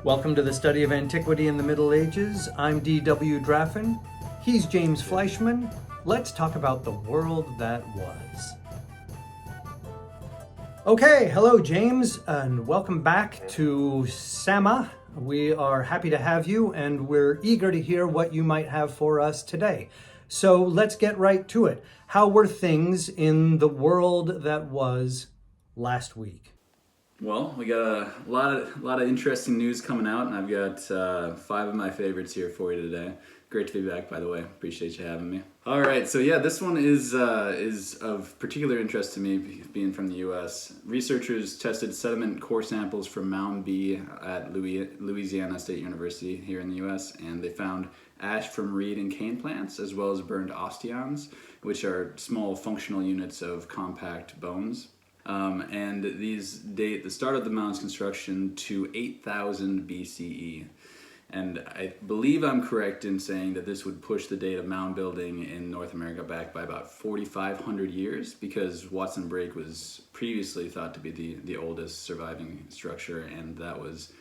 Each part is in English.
Welcome to the study of antiquity in the Middle Ages. I'm D.W. Draffin. He's James Fleischman. Let's talk about the world that was. Okay, hello James, and welcome back to Sama. We are happy to have you, and we're eager to hear what you might have for us today. So let's get right to it. How were things in the world that was last week? Well, we got a lot of interesting news coming out, and I've got 5 of my favorites here for you today. Great to be back, by the way. Appreciate you having me. All right, so yeah, this one is of particular interest to me, being from the U.S. Researchers tested sediment core samples from Mound B at Louisiana State University here in the U.S., and they found ash from reed and cane plants, as well as burned osteons, which are small functional units of compact bones. And these date the start of the mound's construction to 8,000 BCE. And I believe I'm correct in saying that this would push the date of mound building in North America back by about 4,500 years, because Watson Brake was previously thought to be the oldest surviving structure, and that was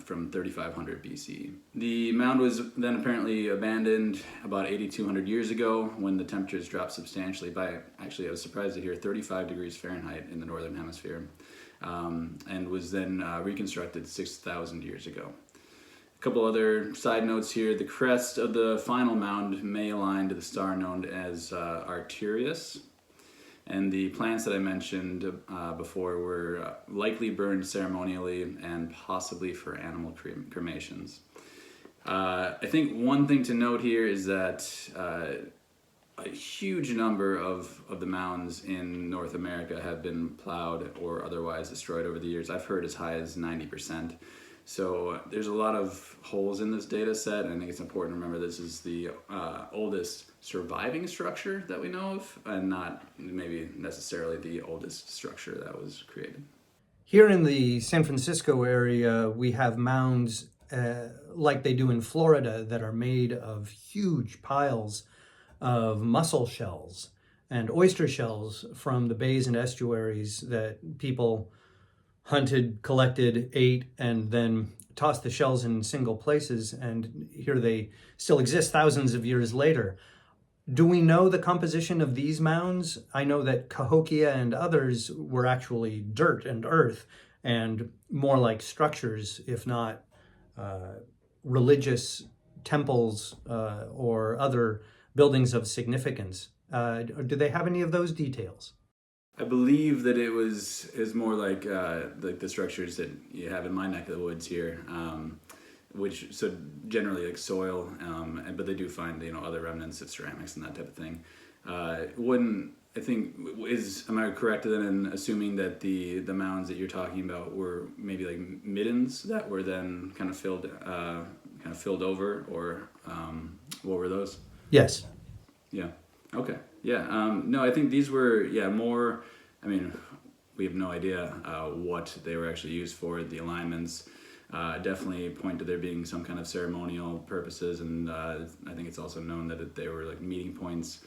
from 3,500 BCE. The mound was then apparently abandoned about 8,200 years ago when the temperatures dropped substantially by, actually I was surprised to hear, 35 degrees Fahrenheit in the northern hemisphere, and was then reconstructed 6,000 years ago. A couple other side notes here. The crest of the final mound may align to the star known as Arcturus. And the plants that I mentioned before were likely burned ceremonially and possibly for animal cremations. I think one thing to note here is that a huge number of the mounds in North America have been plowed or otherwise destroyed over the years. I've heard as high as 90%. So there's a lot of holes in this data set, and I think it's important to remember this is the oldest surviving structure that we know of, and not maybe necessarily the oldest structure that was created. Here in the San Francisco area, we have mounds like they do in Florida that are made of huge piles of mussel shells and oyster shells from the bays and estuaries that people hunted, collected, ate, and then tossed the shells in single places, and here they still exist thousands of years later. Do we know the composition of these mounds? I know that Cahokia and others were actually dirt and earth, and more like structures, if not religious temples or other buildings of significance. Do they have any of those details? I believe that it was more like the structures that you have in my neck of the woods here, which so generally like soil, but they do find other remnants of ceramics and that type of thing. Am I correct then in assuming that the mounds that you're talking about were maybe like middens that were then kind of filled over, or what were those? Yes. Yeah. Okay. Yeah. No, I think these were, more, we have no idea what they were actually used for. The alignments definitely point to there being some kind of ceremonial purposes, and I think it's also known that they were like meeting points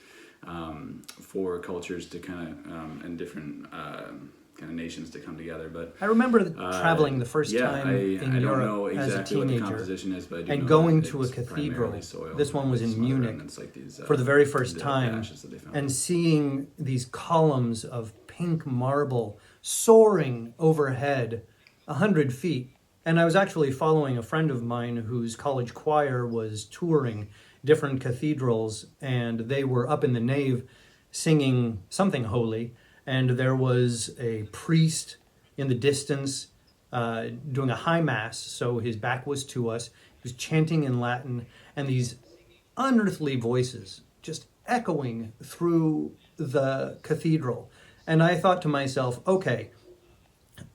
for cultures to kind of, and different kind of nations to come together. But I remember traveling the first time in Europe don't know exactly as a teenager, what the composition is, but I do and know going that to a it's cathedral. primarily soil. This one was in Some other Munich remnants like these, for the very first the time, ashes that they found. and seeing these columns of pink marble soaring overhead 100 feet. And I was actually following a friend of mine whose college choir was touring different cathedrals, and they were up in the nave singing something holy, and there was a priest in the distance doing a high mass, so his back was to us. He was chanting in Latin, and these unearthly voices just echoing through the cathedral. And I thought to myself, okay,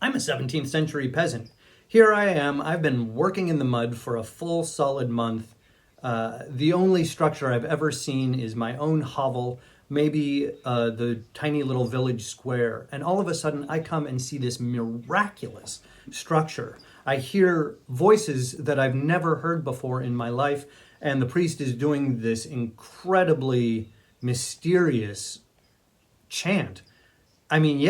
I'm a 17th century peasant. Here I am, I've been working in the mud for a full solid month. The only structure I've ever seen is my own hovel, maybe the tiny little village square. And all of a sudden I come and see this miraculous structure. I hear voices that I've never heard before in my life, and the priest is doing this incredibly mysterious chant. I mean,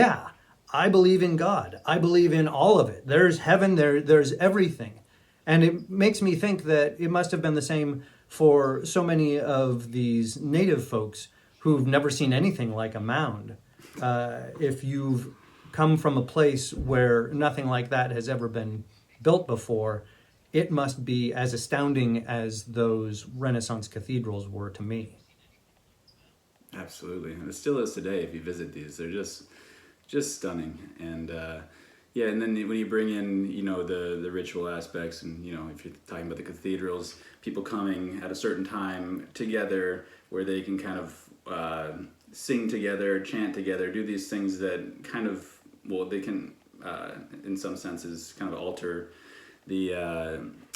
I believe in God. I believe in all of it. There's heaven, there's everything. And it makes me think that it must have been the same for so many of these native folks who've never seen anything like a mound. If you've come from a place where nothing like that has ever been built before, it must be as astounding as those Renaissance cathedrals were to me. Absolutely, and it still is today. If you visit these, they're just stunning. And yeah, and then when you bring in, you know, the ritual aspects, and you know, if you're talking about the cathedrals, people coming at a certain time together where they can kind of sing together, chant together, do these things that kind of, well, they can in some senses kind of alter the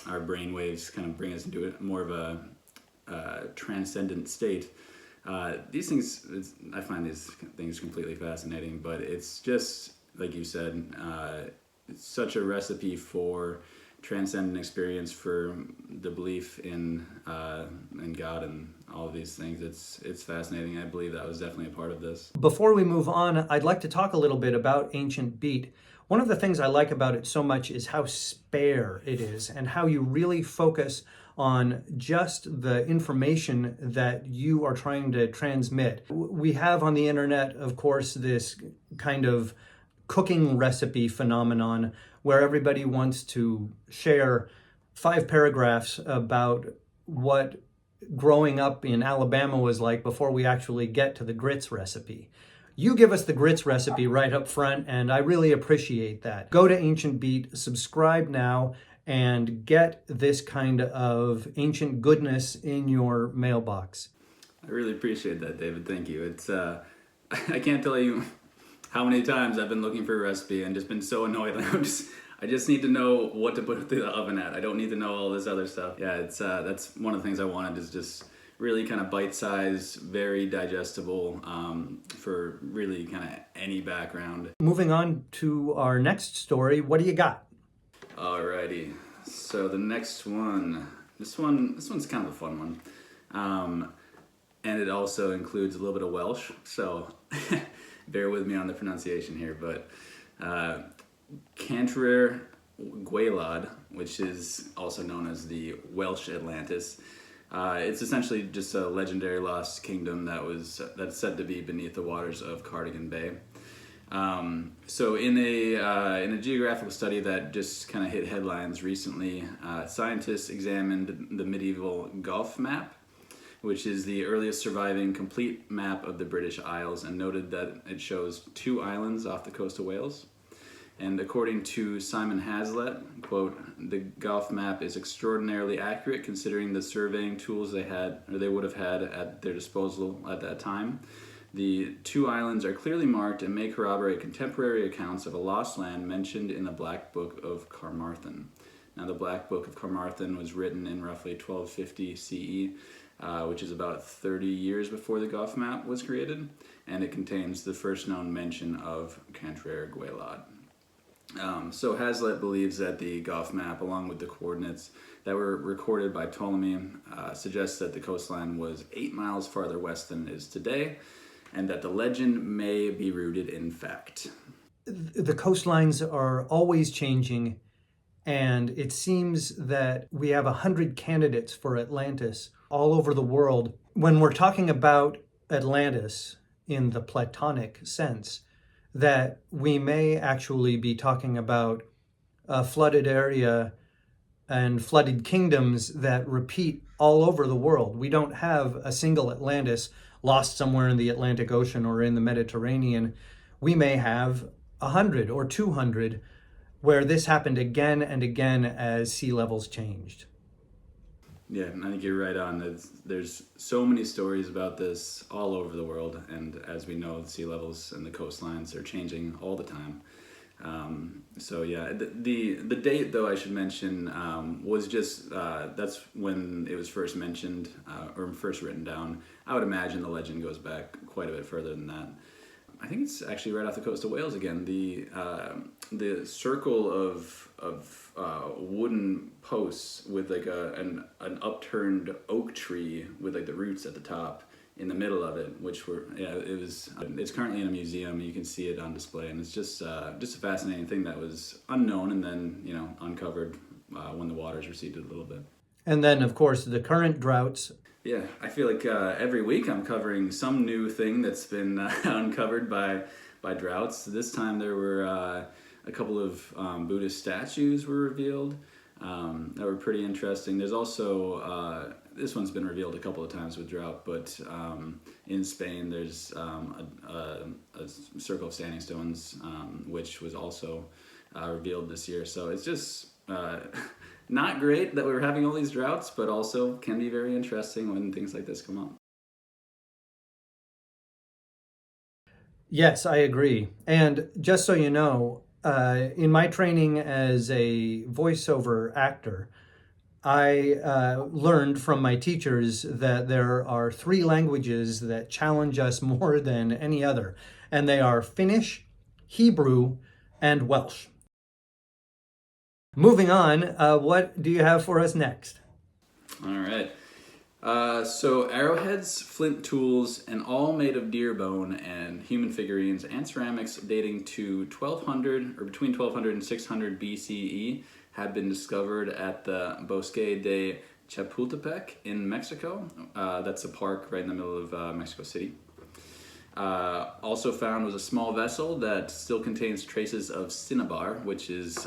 our brain waves, kind of bring us into more of a transcendent state. These things, I find these things completely fascinating, but it's just, like you said, it's such a recipe for transcendent experience, for the belief in God and all of these things. It's fascinating. I believe that was definitely a part of this. Before we move on, I'd like to talk a little bit about Ancient Beat. One of the things I like about it so much is how spare it is and how you really focus on just the information that you are trying to transmit. We have on the internet, of course, this kind of cooking recipe phenomenon where everybody wants to share 5 paragraphs about what growing up in Alabama was like before we actually get to the grits recipe. You give us the grits recipe right up front, and I really appreciate that. Go to Ancient Beat, subscribe now, and get this kind of ancient goodness in your mailbox. I really appreciate that, David. Thank you. It's I can't tell you how many times I've been looking for a recipe and just been so annoyed. I just need to know what to put through the oven at. I don't need to know all this other stuff. Yeah, it's that's one of the things I wanted, is just really kind of bite-sized, very digestible, for really kind of any background. Moving on to our next story, what do you got? Alrighty, so the next one, this one's kind of a fun one, and it also includes a little bit of Welsh, so bear with me on the pronunciation here, but Cantre'r Gwaelod, which is also known as the Welsh Atlantis, it's essentially just a legendary lost kingdom that's said to be beneath the waters of Cardigan Bay. So in a geographical study that just kind of hit headlines recently, scientists examined the medieval Gulf map, which is the earliest surviving complete map of the British Isles, and noted that it shows 2 islands off the coast of Wales. And according to Simon Hazlitt, quote, "The Gulf map is extraordinarily accurate considering the surveying tools they would have had at their disposal at that time. The 2 islands are clearly marked and may corroborate contemporary accounts of a lost land mentioned in the Black Book of Carmarthen." Now, the Black Book of Carmarthen was written in roughly 1250 CE, which is about 30 years before the Gulf map was created, and it contains the first known mention of Cantre'r Gwaelod. So Hazlitt believes that the Gulf map, along with the coordinates that were recorded by Ptolemy, suggests that the coastline was 8 miles farther west than it is today, and that the legend may be rooted in fact. The coastlines are always changing, and it seems that we have 100 candidates for Atlantis all over the world. When we're talking about Atlantis in the Platonic sense, that we may actually be talking about a flooded area and flooded kingdoms that repeat all over the world. We don't have a single Atlantis lost somewhere in the Atlantic Ocean or in the Mediterranean. We may have 100 or 200 where this happened again and again as sea levels changed. Yeah, I think you're right on. There's so many stories about this all over the world, and as we know, the sea levels and the coastlines are changing all the time. So yeah, the date, though, I should mention, was just that's when it was first mentioned or first written down. I would imagine the legend goes back quite a bit further than that. I think it's actually right off the coast of Wales again. The circle of wooden posts with like an upturned oak tree with like the roots at the top in the middle of it, which it's currently in a museum. You can see it on display, and it's just a fascinating thing that was unknown and then uncovered when the waters receded a little bit. And then, of course, the current droughts. Yeah, I feel like every week I'm covering some new thing that's been uncovered by droughts. This time there were a couple of Buddhist statues were revealed that were pretty interesting. There's also, this one's been revealed a couple of times with drought, but in Spain there's a circle of standing stones, which was also revealed this year. So it's just not great that we're having all these droughts, but also can be very interesting when things like this come up. Yes, I agree. And just so you know, in my training as a voiceover actor, I learned from my teachers that there are three languages that challenge us more than any other, and they are Finnish, Hebrew, and Welsh. Moving on, what do you have for us next? All right. So arrowheads, flint tools, and all made of deer bone and human figurines and ceramics dating to 1200 or between 1200 and 600 BCE have been discovered at the Bosque de Chapultepec in Mexico. That's a park right in the middle of Mexico City. Also found was a small vessel that still contains traces of cinnabar, which is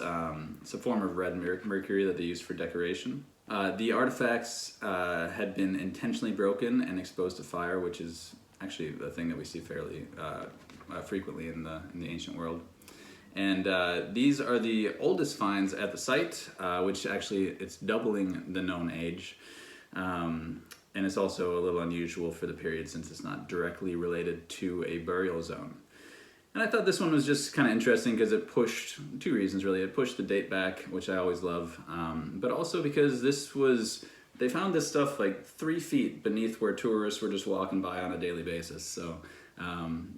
it's a form of red mercury that they use for decoration. The artifacts had been intentionally broken and exposed to fire, which is actually a thing that we see fairly frequently in the ancient world. And these are the oldest finds at the site, which actually it's doubling the known age. And it's also a little unusual for the period since it's not directly related to a burial zone. And I thought this one was just kind of interesting because it pushed, two reasons really. It pushed the date back, which I always love, but also because they found this stuff like 3 feet beneath where tourists were just walking by on a daily basis. So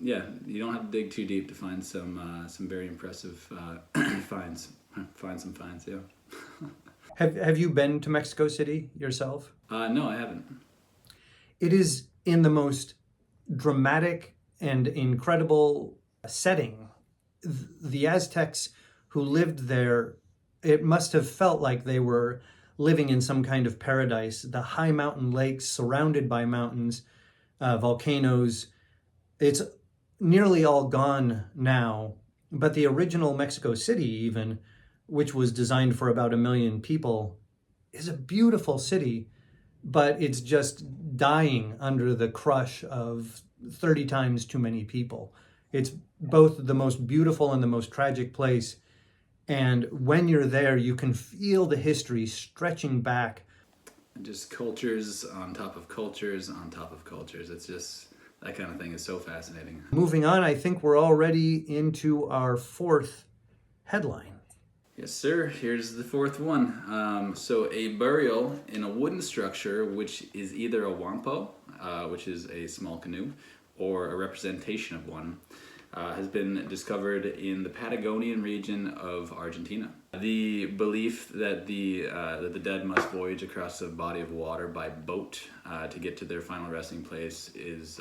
yeah, you don't have to dig too deep to find some very impressive finds. Find some finds, yeah. Have you been to Mexico City yourself? No, I haven't. It is in the most dramatic and incredible setting. The Aztecs who lived there, it must have felt like they were living in some kind of paradise. The high mountain lakes surrounded by mountains, volcanoes. It's nearly all gone now, but the original Mexico City even, which was designed for about 1 million people, is a beautiful city, but it's just dying under the crush of 30 times too many people. It's both the most beautiful and the most tragic place. And when you're there, you can feel the history stretching back. Just cultures on top of cultures on top of cultures. It's just, that kind of thing is so fascinating. Moving on, I think we're already into our fourth headline. Yes, sir. Here's the fourth one. So a burial in a wooden structure, which is either a wampo, which is a small canoe, or a representation of one, has been discovered in the Patagonian region of Argentina. The belief that the dead must voyage across a body of water by boat to get to their final resting place is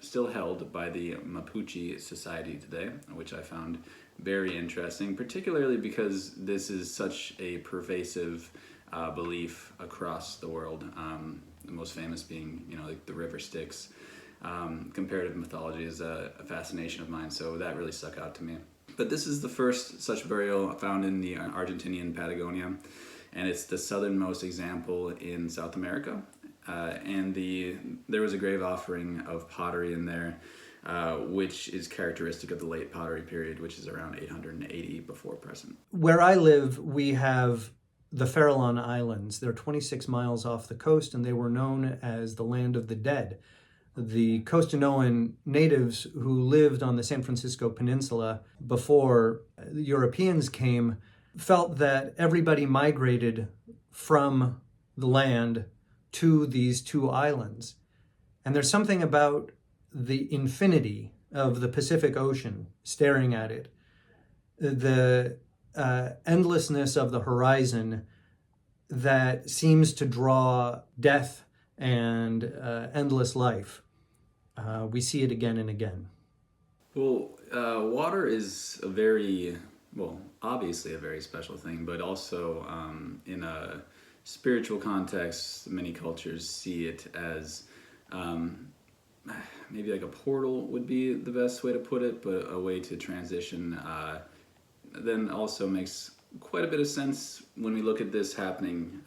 still held by the Mapuche Society today, which I found very interesting, particularly because this is such a pervasive belief across the world. The most famous being, like the river Styx. Comparative mythology is a fascination of mine, so that really stuck out to me. But this is the first such burial found in the Argentinian Patagonia, and it's the southernmost example in South America. And there was a grave offering of pottery in there, which is characteristic of the late pottery period, which is around 880 before present. Where I live, we have the Farallon Islands. They're 26 miles off the coast, and they were known as the land of the dead. The Costanoan natives who lived on the San Francisco Peninsula before the Europeans came felt that everybody migrated from the land to these two islands. And there's something about the infinity of the Pacific Ocean, staring at it, the endlessness of the horizon that seems to draw death and endless life. We see it again and again. Well, water is a very well, obviously a very special thing, but also in a spiritual context, many cultures see it as maybe like a portal would be the best way to put it, but a way to transition. Then also makes quite a bit of sense when we look at this happening,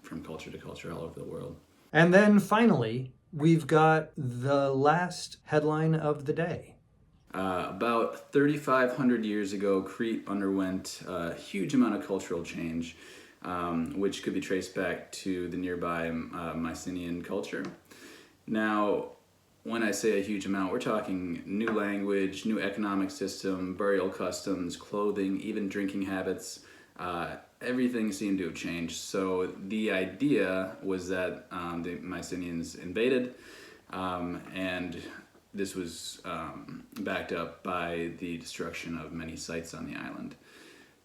from culture to culture all over the world. And then finally, we've got the last headline of the day. About 3,500 years ago, Crete underwent a huge amount of cultural change, which could be traced back to the nearby Mycenaean culture. Now, when I say a huge amount, we're talking new language, new economic system, burial customs, clothing, even drinking habits. Everything seemed to have changed. So the idea was that the Mycenaeans invaded, and this was backed up by the destruction of many sites on the island.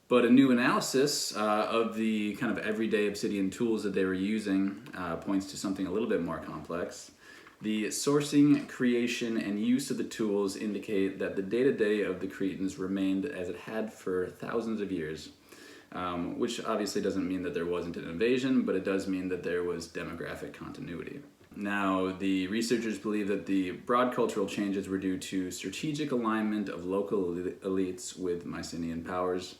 But a new analysis of the kind of everyday obsidian tools that they were using points to something a little bit more complex. The sourcing, creation, and use of the tools indicate that the day-to-day of the Cretans remained as it had for thousands of years, which obviously doesn't mean that there wasn't an invasion, but it does mean that there was demographic continuity. Now, the researchers believe that the broad cultural changes were due to strategic alignment of local elites with Mycenaean powers.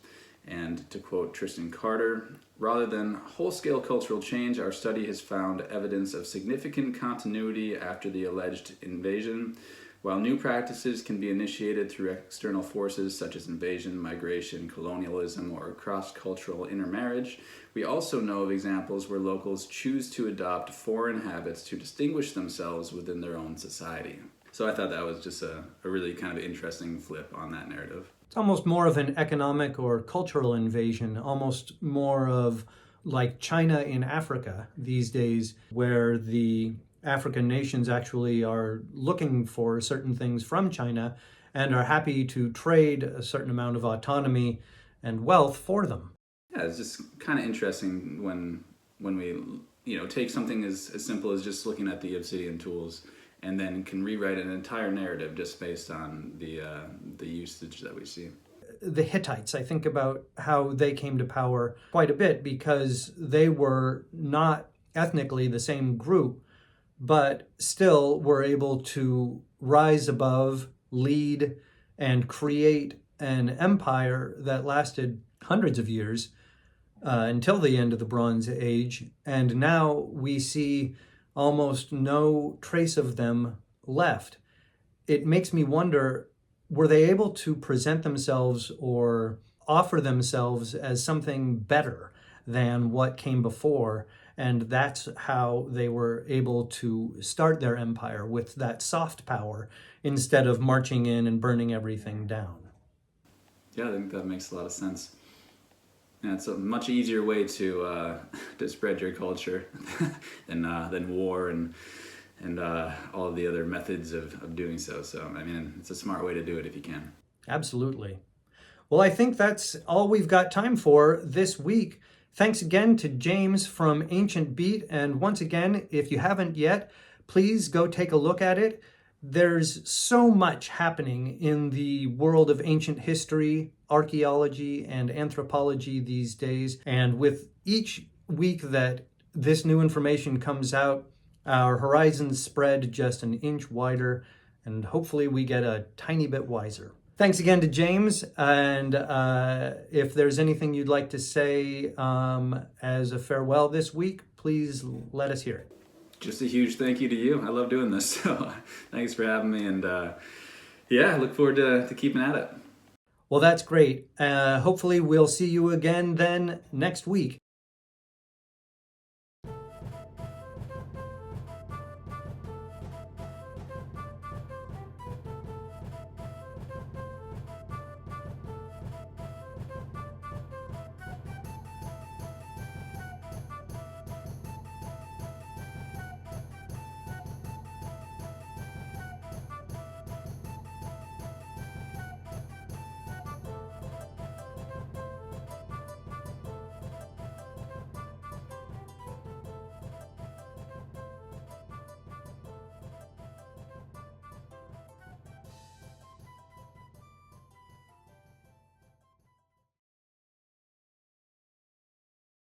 And to quote Tristan Carter, rather than whole-scale cultural change, our study has found evidence of significant continuity after the alleged invasion. While new practices can be initiated through external forces such as invasion, migration, colonialism, or cross-cultural intermarriage, we also know of examples where locals choose to adopt foreign habits to distinguish themselves within their own society. So I thought that was just a really kind of interesting flip on that narrative. It's almost more of an economic or cultural invasion, almost more of like China in Africa these days, where the African nations actually are looking for certain things from China and are happy to trade a certain amount of autonomy and wealth for them. Yeah, it's just kind of interesting when we take something as simple as just looking at the obsidian tools and then can rewrite an entire narrative just based on the usage that we see. The Hittites, I think about how they came to power quite a bit because they were not ethnically the same group, but still were able to rise above, lead, and create an empire that lasted hundreds of years until the end of the Bronze Age. And now we see almost no trace of them left. It makes me wonder, were they able to present themselves or offer themselves as something better than what came before? And that's how they were able to start their empire, with that soft power instead of marching in and burning everything down. Yeah, I think that makes a lot of sense. Yeah, it's a much easier way to spread your culture than war and all of the other methods of doing so. So, I mean, it's a smart way to do it if you can. Absolutely. Well, I think that's all we've got time for this week. Thanks again to James from Ancient Beat. And once again, if you haven't yet, please go take a look at it. There's so much happening in the world of ancient history, archaeology, and anthropology these days. And with each week that this new information comes out, our horizons spread just an inch wider, and hopefully we get a tiny bit wiser. Thanks again to James, and if there's anything you'd like to say as a farewell this week, please let us hear it. Just a huge thank you to you. I love doing this, so thanks for having me, and I look forward to keeping at it. Well, that's great. Hopefully we'll see you again then next week.